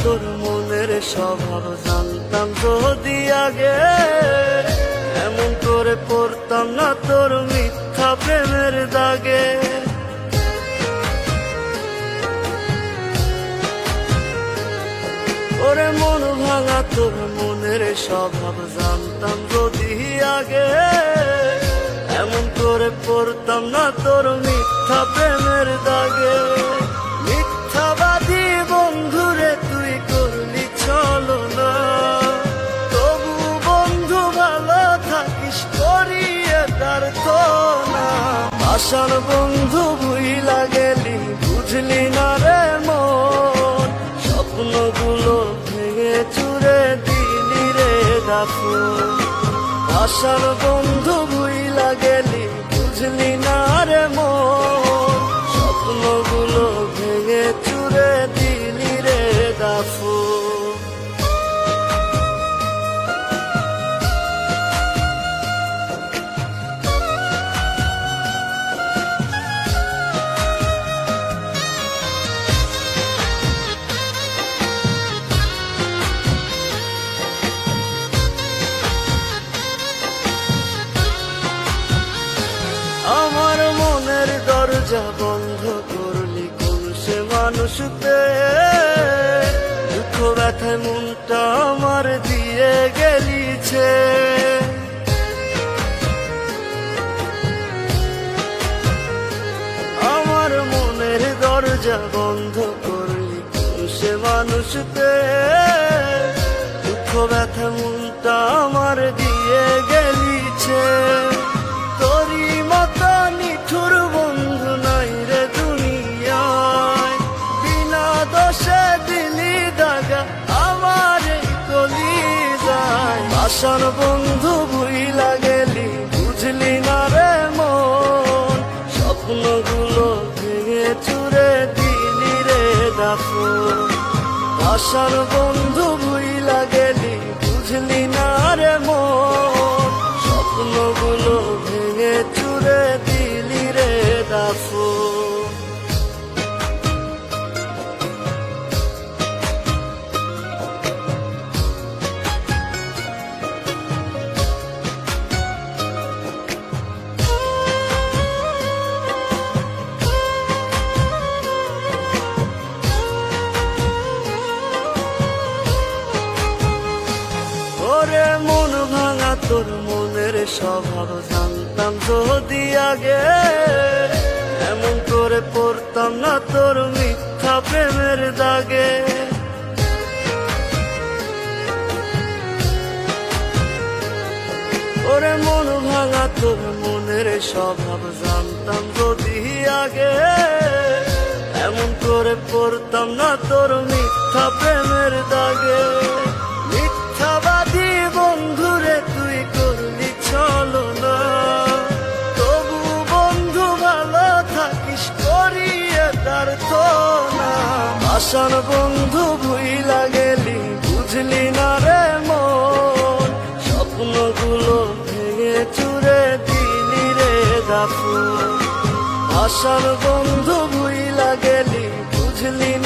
তোর মনের স্বভাব জানতাম যদি আগে, এমন করে পড়তাম না তোর মিথ্যা প্রেমের দাগে। ওরে মন ভাঙা তোর মনের স্বভাব জানতাম যদি আগে, এমন করে পড়তাম না তোর মিথ্যা প্রেমের দাগে। মিথ্যাবাদী বন্ধুরে তুই করলি ছলনা, তবু বন্ধু ভালো থাকিস করিয়ে তার তো না। আশার বন্ধু ভুইলা গেলি বুঝলি না রে মন, স্বপ্নগুলো ভেঙে চুরে দিলি রে দাফন। আশার বন্ধু ভুইলা গেলি বুঝলি না রে মন, স্বপ্নগুলো ভেঙে চুরে দিলি রে দাফন। আমার মনের দরজা বন্ধ করলি কোন সে মানুষ পেয়ে, দুঃখ ব্যথায় মনটা আমার দিয়ে গেলিছে। আমার মনের দরজা বন্ধ করলি কোন সে মানুষ পেয়ে, দুঃখ ব্যথা মনটা আমার দিয়ে গেলিছে। তোরি মতো নিঠুর বন্ধু নাই রে দুনিয়ায়, বিনা দোষে দিলি দাগা আমার এই কলিজায়। আশার বন্ধু ভুইলা গেলি বুঝলি না রে মন, স্বপ্নগুলো ভেঙে চুরে দিলি রে দাফন। আশার বন্ধু ভুইলা গেলি বুঝলি না রে মন, স্বপ্নগুলো ভেঙে চুরে দিলি রে দাফন। ওরে মন ভাঙা তোর মনের স্বভাব জানতাম যদি আগে, এমন করে পড়তাম না তোর মিথ্যা প্রেমের দাগে। ওরে মন ভাঙা তোর মনের স্বভাব জানতাম যদি আগে, এমন করে পড়তাম না তোর মিথ্যা প্রেমের দাগে। মিথ্যাবাদী বন্ধুরে তুই করলি ছলনা, তবু বন্ধু ভালো থাকিস করিয়ে তার তো না। আশার বন্ধু ভুইলা গেলি বুঝলি না রে মন, স্বপ্নগুলো ভেঙে চুরে দিলি রে দাফন। আশার বন্ধু ভুইলা গেলি বুঝলি না